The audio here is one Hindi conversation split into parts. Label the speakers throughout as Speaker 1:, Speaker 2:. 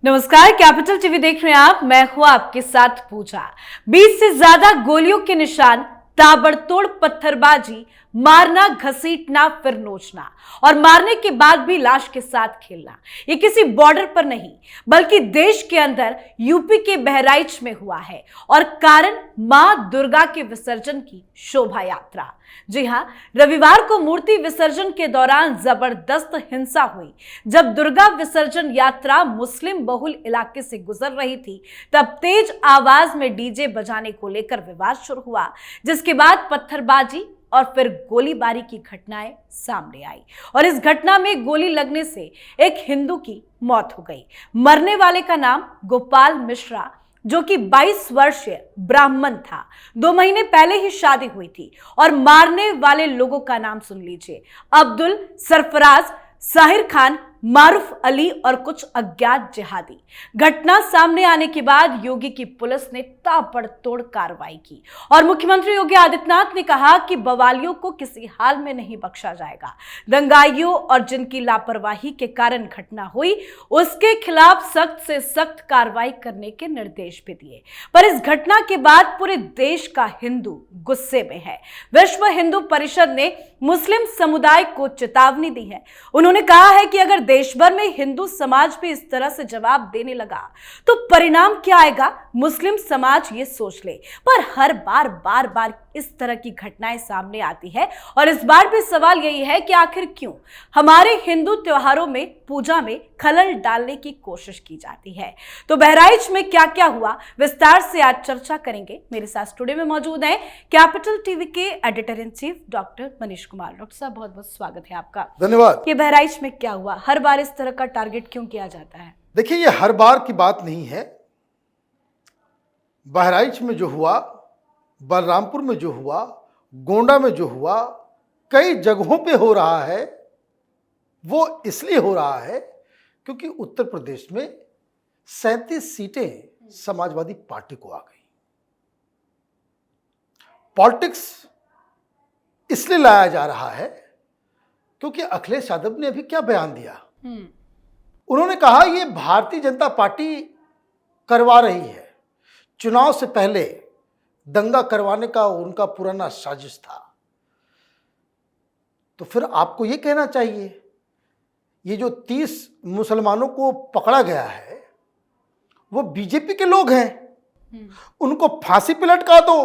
Speaker 1: नमस्कार, कैपिटल टीवी देख रहे हैं आप। मैं हूं आपके साथ पूजा। 20 से ज्यादा गोलियों के निशान, ताबड़तोड़ पत्थरबाजी, मारना, घसीटना, फिर नोचना और मारने के बाद भी लाश के साथ खेलना। ये किसी बॉर्डर पर नहीं बल्कि देश के अंदर यूपी के बहराइच में हुआ है और कारण मां दुर्गा के विसर्जन की शोभा यात्रा। जी हां, रविवार को मूर्ति विसर्जन के दौरान जबरदस्त हिंसा हुई। जब दुर्गा विसर्जन यात्रा मुस्लिम बहुल इलाके से गुजर रही थी तब तेज आवाज में डीजे बजाने को लेकर विवाद शुरू हुआ, जिसके बाद पत्थरबाजी और फिर गोलीबारी की घटनाएं सामने आई और इस घटना में गोली लगने से एक हिंदू की मौत हो गई। मरने वाले का नाम गोपाल मिश्रा, जो कि 22 वर्षीय ब्राह्मण था। 2 महीने पहले ही शादी हुई थी। और मारने वाले लोगों का नाम सुन लीजिए: अब्दुल, सरफराज, साहिर खान, मारूफ अली और कुछ अज्ञात जिहादी। घटना सामने आने के बाद योगी की पुलिस ने ताबड़तोड़ कार्रवाई की और मुख्यमंत्री योगी आदित्यनाथ ने कहा कि बवालियों को किसी हाल में नहीं बख्शा जाएगा। दंगाइयों और जिनकी लापरवाही के कारण घटना हुई उसके खिलाफ सख्त से सख्त कार्रवाई करने के निर्देश भी दिए। पर इस घटना के बाद पूरे देश का हिंदू गुस्से में है। विश्व हिंदू परिषद ने मुस्लिम समुदाय को चेतावनी दी है। उन्होंने कहा है कि अगर देश भर में हिंदू समाज भी इस तरह से जवाब देने लगा तो परिणाम क्या आएगा, मुस्लिम समाज ये सोच ले। पर हर बार इस तरह की घटनाएं सामने आती है और इस बार भी सवाल यही है कि आखिर क्यों हमारे हिंदू त्योहारों में, पूजा में खलल डालने की कोशिश की जाती है। तो बहराइच में क्या क्या हुआ, विस्तार से आज चर्चा करेंगे। मेरे साथ स्टूडियो में मौजूद हैं कैपिटल टीवी के editor in chief doctor Manish Kumar. Doctor साहब, बहुत बहुत स्वागत है आपका।
Speaker 2: धन्यवाद।
Speaker 1: ये बहराइच में क्या हुआ, हर बार इस तरह का टारगेट क्यों किया जाता है?
Speaker 2: देखिए, ये हर बार की बात नहीं है। बहराइच में जो हुआ, बलरामपुर में जो हुआ, गोंडा में जो हुआ, कई जगहों पे हो रहा है। वो इसलिए हो रहा है क्योंकि उत्तर प्रदेश में 37 सीटें समाजवादी पार्टी को आ गई। पॉलिटिक्स इसलिए लाया जा रहा है क्योंकि अखिलेश यादव ने अभी क्या बयान दिया। उन्होंने कहा ये भारतीय जनता पार्टी करवा रही है। चुनाव से पहले दंगा करवाने का उनका पुराना साजिश था। तो फिर आपको ये कहना चाहिए ये जो 30 मुसलमानों को पकड़ा गया है वो बीजेपी के लोग हैं, उनको फांसी पे लटका दो।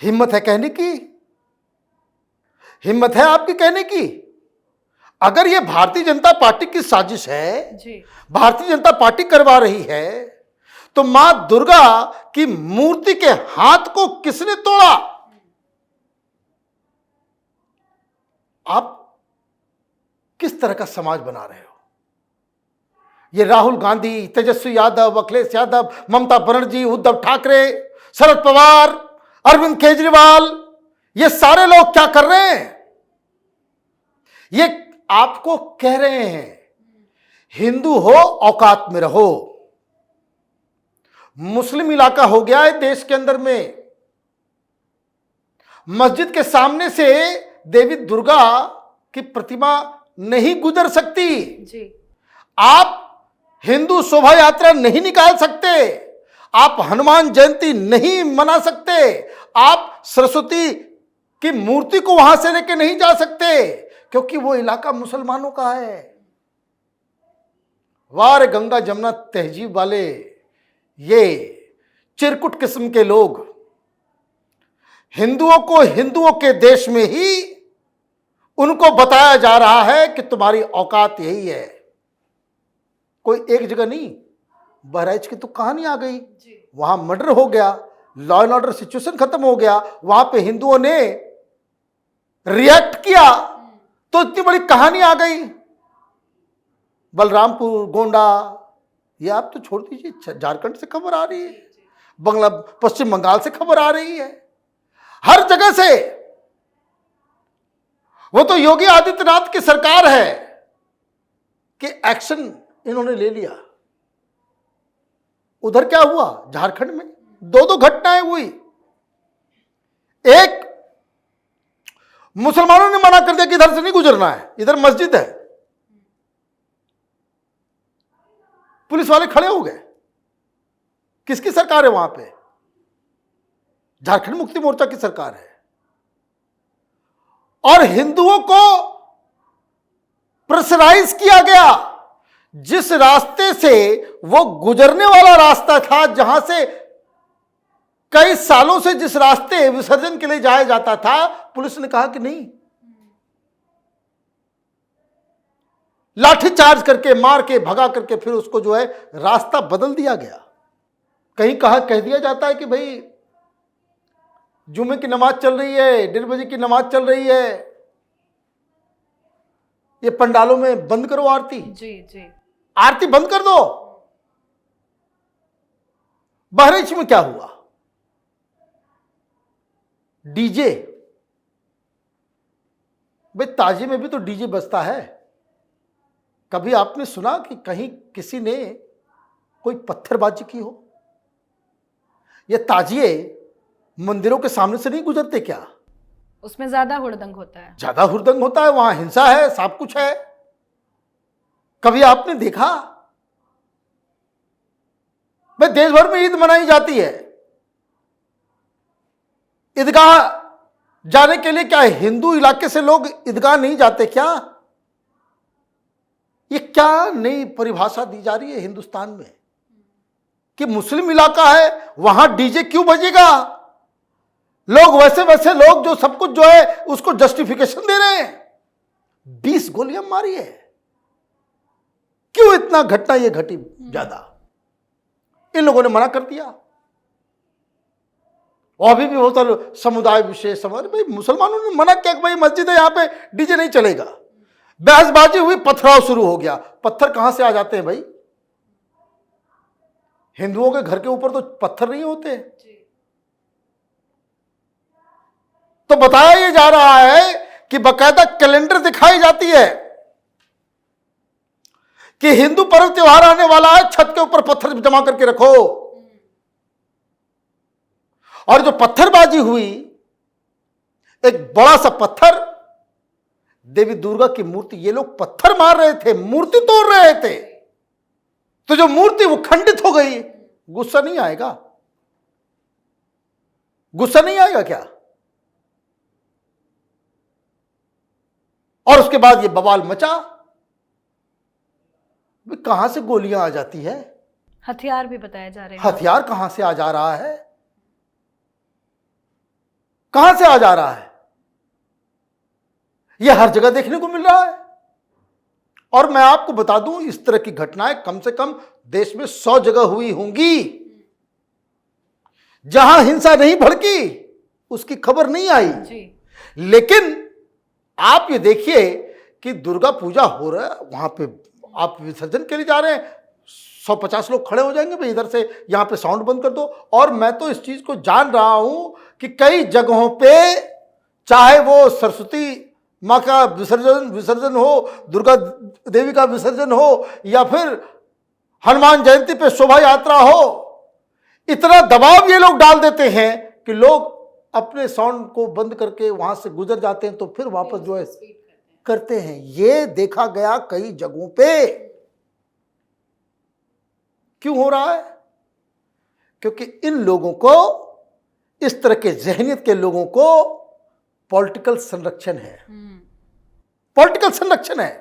Speaker 2: हिम्मत है कहने की? हिम्मत है आपकी कहने की? अगर ये भारतीय जनता पार्टी की साजिश है, भारतीय जनता पार्टी करवा रही है, तो मां दुर्गा की मूर्ति के हाथ को किसने तोड़ा? आप किस तरह का समाज बना रहे हो? ये राहुल गांधी, तेजस्वी यादव, अखिलेश यादव, ममता बनर्जी, उद्धव ठाकरे, शरद पवार, अरविंद केजरीवाल, ये सारे लोग क्या कर रहे हैं? ये आपको कह रहे हैं हिंदू हो, औकात में रहो। मुस्लिम इलाका हो गया है देश के अंदर में। मस्जिद के सामने से देवी दुर्गा की प्रतिमा नहीं गुजर सकती
Speaker 1: जी।
Speaker 2: आप हिंदू शोभा यात्रा नहीं निकाल सकते। आप हनुमान जयंती नहीं मना सकते। आप सरस्वती की मूर्ति को वहां से लेके नहीं जा सकते क्योंकि वो इलाका मुसलमानों का है। वार गंगा जमुना तहजीब वाले ये चिरकुट किस्म के लोग हिंदुओं को हिंदुओं के देश में ही उनको बताया जा रहा है कि तुम्हारी औकात यही है। कोई एक जगह नहीं, बहराइच की तो कहानी आ गई। वहां मर्डर हो गया, लॉ एंड ऑर्डर सिचुएशन खत्म हो गया, वहां पे हिंदुओं ने रिएक्ट किया तो इतनी बड़ी कहानी आ गई। बलरामपुर, गोंडा, ये आप तो छोड़ दीजिए, झारखंड से खबर आ रही है, पश्चिम बंगाल से खबर आ रही है, हर जगह से। वो तो योगी आदित्यनाथ की सरकार है कि एक्शन इन्होंने ले लिया। उधर क्या हुआ? झारखंड में 2 घटनाएं हुई। एक, मुसलमानों ने मना कर दिया कि इधर से नहीं गुजरना है, इधर मस्जिद है। पुलिस वाले खड़े हो गए। किसकी सरकार है वहां पे? झारखंड मुक्ति मोर्चा की सरकार है। और हिंदुओं को प्रेशराइज किया गया। जिस रास्ते से वो गुजरने वाला रास्ता था, जहां से कई सालों से जिस रास्ते विसर्जन के लिए जाया जाता था, पुलिस ने कहा कि नहीं, लाठी चार्ज करके, मार के, भगा करके फिर उसको जो है रास्ता बदल दिया गया। कहीं कह दिया जाता है कि भाई जुमे की नमाज चल रही है, 1:30 बजे की नमाज चल रही है, ये पंडालों में बंद करो आरती।
Speaker 1: जी
Speaker 2: आरती बंद कर दो। बहरीच में क्या हुआ? डीजे, भाई ताजी में भी तो डीजे बजता है। कभी आपने सुना कि कहीं किसी ने कोई पत्थरबाजी की हो? ये ताजिए मंदिरों के सामने से नहीं गुजरते क्या?
Speaker 1: उसमें ज्यादा हुड़दंग होता है।
Speaker 2: ज्यादा हुड़दंग होता है, वहां हिंसा है, सब कुछ है। कभी आपने देखा? भाई देश भर में ईद मनाई जाती है, ईदगाह जाने के लिए क्या हिंदू इलाके से लोग ईदगाह नहीं जाते क्या? ये क्या नई परिभाषा दी जा रही है हिंदुस्तान में कि मुस्लिम इलाका है, वहां डीजे क्यों बजेगा? लोग वैसे लोग जो सब कुछ जो है उसको जस्टिफिकेशन दे रहे हैं। 20 गोलियां मारी है। क्यों इतना घटना ये घटी ज्यादा? इन लोगों ने मना कर दिया। और अभी भी होता समुदाय विशेष समाज, भाई मुसलमानों ने मना किया कि भाई मस्जिद है, यहां पे डीजे नहीं चलेगा। बहसबाजी हुई, पथराव शुरू हो गया। पत्थर कहां से आ जाते हैं भाई? हिंदुओं के घर के ऊपर तो पत्थर नहीं होते। तो बताया ये जा रहा है कि बकायदा कैलेंडर दिखाई जाती है कि हिंदू पर्व त्योहार आने वाला है, छत के ऊपर पत्थर जमा करके रखो। और जो पत्थरबाजी हुई, एक बड़ा सा पत्थर, देवी दुर्गा की मूर्ति, ये लोग पत्थर मार रहे थे, मूर्ति तोड़ रहे थे, तो जो मूर्ति वो खंडित हो गई। गुस्सा नहीं आएगा? गुस्सा नहीं आएगा क्या? और उसके बाद ये बवाल मचा। कहां से गोलियां आ जाती है?
Speaker 1: हथियार भी बताए जा रहे हैं।
Speaker 2: हथियार कहां से आ जा रहा है? कहां से आ जा रहा है? यह हर जगह देखने को मिल रहा है। और मैं आपको बता दूं, इस तरह की घटनाएं कम से कम देश में 100 जगह हुई होंगी। जहां हिंसा नहीं भड़की उसकी खबर नहीं आई
Speaker 1: जी।
Speaker 2: लेकिन आप ये देखिए कि दुर्गा पूजा हो रहा है, वहां पे आप विसर्जन के लिए जा रहे हैं, 150 लोग खड़े हो जाएंगे, भाई इधर से यहां पे साउंड बंद कर दो। और मैं तो इस चीज को जान रहा हूं कि कई जगहों पे, चाहे वो सरस्वती माँ का विसर्जन हो, दुर्गा देवी का विसर्जन हो, या फिर हनुमान जयंती पे शोभा यात्रा हो, इतना दबाव ये लोग डाल देते हैं कि लोग अपने साउंड को बंद करके वहां से गुजर जाते हैं, तो फिर वापस जो है करते हैं। ये देखा गया कई जगहों पे। क्यों हो रहा है? क्योंकि इन लोगों को, इस तरह के जहनियत के लोगों को पॉलिटिकल संरक्षण है। पॉलिटिकल संरक्षण है।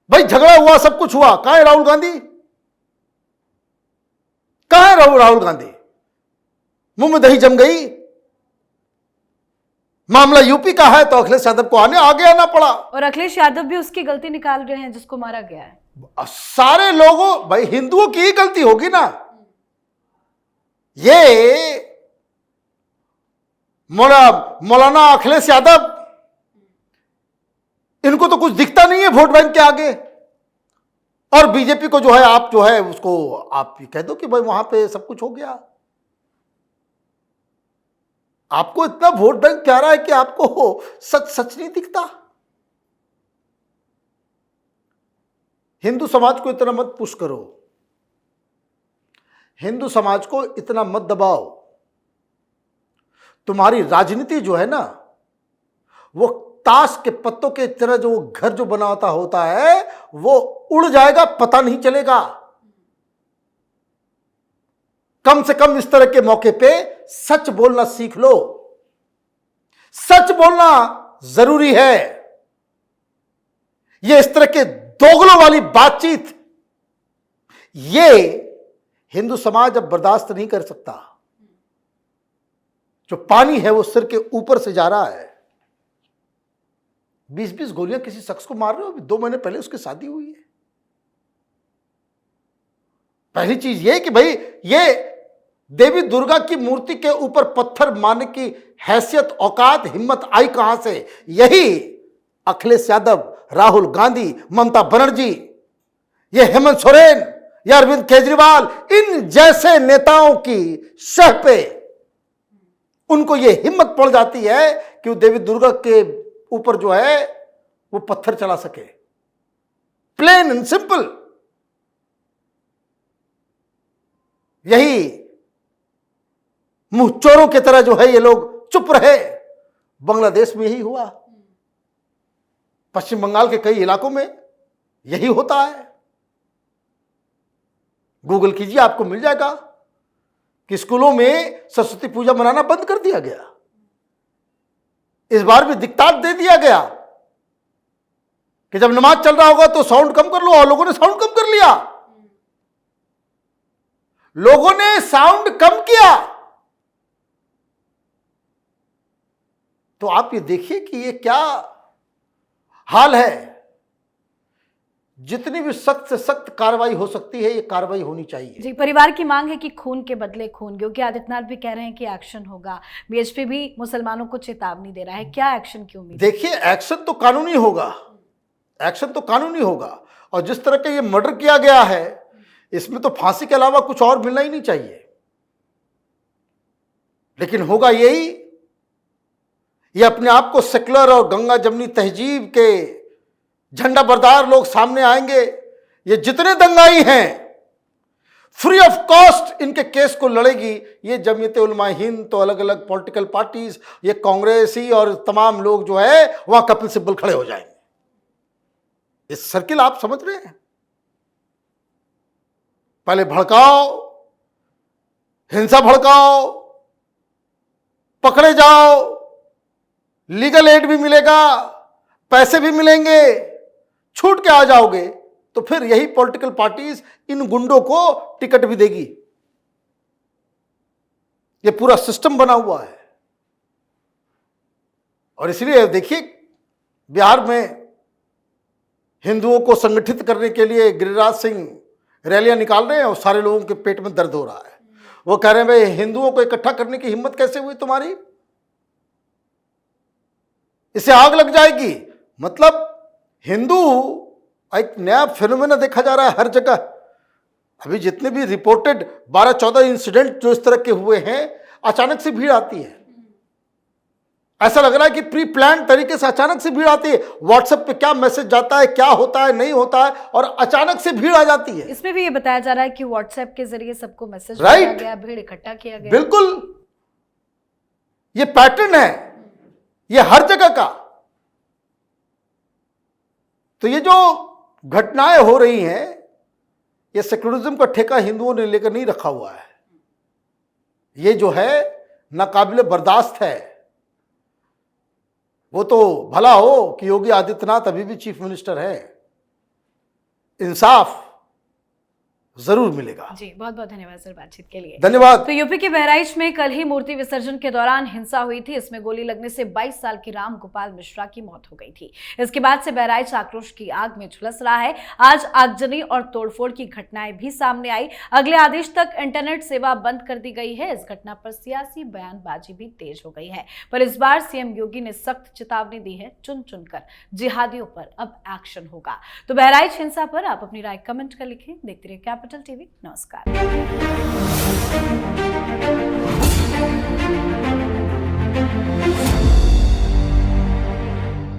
Speaker 2: भाई झगड़ा हुआ, सब कुछ हुआ, कहां है राहुल गांधी? कहां है राहुल गांधी? मुंह में दही जम गई। मामला यूपी का है तो अखिलेश यादव को आगे आना पड़ा। और
Speaker 1: अखिलेश यादव भी उसकी गलती निकाल रहे हैं जिसको मारा गया है।
Speaker 2: सारे लोगों, भाई हिंदुओं की ही गलती होगी ना। ये मौलाना अखिलेश यादव, इनको तो कुछ दिखता नहीं है वोट बैंक के आगे। और बीजेपी को जो है, आप जो है उसको आप कह दो कि भाई वहां पे सब कुछ हो गया। आपको इतना वोट बैंक प्यारा है कि आपको सच नहीं दिखता। हिंदू समाज को इतना मत पुश करो, हिंदू समाज को इतना मत दबाओ। तुम्हारी राजनीति जो है ना, वो ताश के पत्तों के तरह जो घर जो बना होता है वो उड़ जाएगा, पता नहीं चलेगा। कम से कम इस तरह के मौके पे सच बोलना सीख लो। सच बोलना जरूरी है। ये इस तरह के दोगलों वाली बातचीत ये हिंदू समाज अब बर्दाश्त नहीं कर सकता। जो पानी है वो सिर के ऊपर से जा रहा है। 20-20 गोलियां किसी शख्स को मार रहे हो। अभी 2 महीने पहले उसकी शादी हुई है। पहली चीज ये कि भाई ये देवी दुर्गा की मूर्ति के ऊपर पत्थर मारने की हैसियत, औकात, हिम्मत आई कहां से? यही अखिलेश यादव, राहुल गांधी, ममता बनर्जी, ये हेमंत सोरेन या अरविंद केजरीवाल, इन जैसे नेताओं की शह पे उनको ये हिम्मत पड़ जाती है कि वो देवी दुर्गा के ऊपर जो है वो पत्थर चला सके। Plain and simple. यही मुंह चोरों की तरह जो है ये लोग चुप रहे। बांग्लादेश में यही हुआ, पश्चिम बंगाल के कई इलाकों में यही होता है। गूगल कीजिए, आपको मिल जाएगा कि स्कूलों में सरस्वती पूजा मनाना बंद कर दिया गया। इस बार भी दिक्कत दे दिया गया कि जब नमाज चल रहा होगा तो साउंड कम कर लो, और लोगों ने साउंड कम कर लिया। लोगों ने साउंड कम किया। तो आप ये देखिए कि ये क्या हाल है। जितनी भी सख्त से सख्त कार्रवाई हो सकती है ये कार्रवाई होनी चाहिए।
Speaker 1: जी, परिवार की मांग है कि खून के बदले खून। क्योंकि आदित्यनाथ भी कह रहे हैं कि एक्शन होगा। बीएचपी भी मुसलमानों को चेतावनी दे रहा है। क्या एक्शन की उम्मीद?
Speaker 2: देखिए, एक्शन तो कानूनी होगा। एक्शन तो कानूनी होगा। और जिस तरह का ये मर्डर किया गया है इसमें तो फांसी के अलावा कुछ और मिलना ही नहीं चाहिए। लेकिन होगा यही, ये अपने आप को सेक्युलर और गंगा जमनी तहजीब के झंडा बरदार लोग सामने आएंगे। ये जितने दंगाई हैं फ्री ऑफ कॉस्ट इनके केस को लड़ेगी ये जमीयत उलमा हिंद, तो अलग अलग पॉलिटिकल पार्टीज, ये कांग्रेसी और तमाम लोग जो है वहां कपिल सिब्बल खड़े हो जाएंगे। इस सर्किल आप समझ रहे हैं। पहले भड़काओ, हिंसा भड़काओ, पकड़े जाओ, लीगल एड भी मिलेगा, पैसे भी मिलेंगे, छूट के आ जाओगे, तो फिर यही पॉलिटिकल पार्टीज इन गुंडों को टिकट भी देगी। ये पूरा सिस्टम बना हुआ है। और इसलिए देखिए, बिहार में हिंदुओं को संगठित करने के लिए गिरिराज सिंह रैलियां निकाल रहे हैं और सारे लोगों के पेट में दर्द हो रहा है। वो कह रहे हैं भाई हिंदुओं को इकट्ठा करने की हिम्मत कैसे हुई तुम्हारी? इसे आग लग जाएगी। मतलब हिंदू एक नया फिनोमेना देखा जा रहा है हर जगह। अभी जितने भी रिपोर्टेड 12-14 इंसिडेंट जो इस तरह के हुए हैं, अचानक से भीड़ आती है। ऐसा लग रहा है कि प्री प्लान तरीके से अचानक से भीड़ आती है। व्हाट्सएप पे क्या मैसेज जाता है, क्या होता है, नहीं होता है, और अचानक से भीड़ आ जाती है।
Speaker 1: इसमें भी ये बताया जा रहा है कि व्हाट्सएप के जरिए सबको मैसेज
Speaker 2: राइट,
Speaker 1: भेजा गया, भीड़ इकट्ठा किया गया।
Speaker 2: बिल्कुल, ये पैटर्न है, ये हर जगह का। तो ये जो घटनाएं हो रही हैं, ये सेक्युलरिज्म का ठेका हिंदुओं ने लेकर नहीं रखा हुआ है। ये जो है नाकाबिले बर्दाश्त है। वो तो भला हो कि योगी आदित्यनाथ अभी भी चीफ मिनिस्टर है। इंसाफ जरूर मिलेगा।
Speaker 1: जी, बहुत बहुत धन्यवाद सर बातचीत के लिए।
Speaker 2: धन्यवाद।
Speaker 1: तो यूपी के बहराइच में कल ही मूर्ति विसर्जन के दौरान हिंसा हुई थी। इसमें गोली लगने से 22 साल के राम गोपाल मिश्रा की मौत हो गई थी। इसके बाद से बहराइच आक्रोश की आग में झुलस रहा है। आज आगजनी और तोड़फोड़ की घटनाएं भी सामने आई। अगले आदेश तक इंटरनेट सेवा बंद कर दी गई है। इस घटना पर सियासी बयानबाजी भी तेज हो गई है। पर इस बार सीएम योगी ने सख्त चेतावनी दी है, चुन चुनकर जिहादियों पर अब एक्शन होगा। तो बहराइच हिंसा पर आप अपनी राय कमेंट कर लिखें। देखते रहिए कैपिटल टीवी। नमस्कार।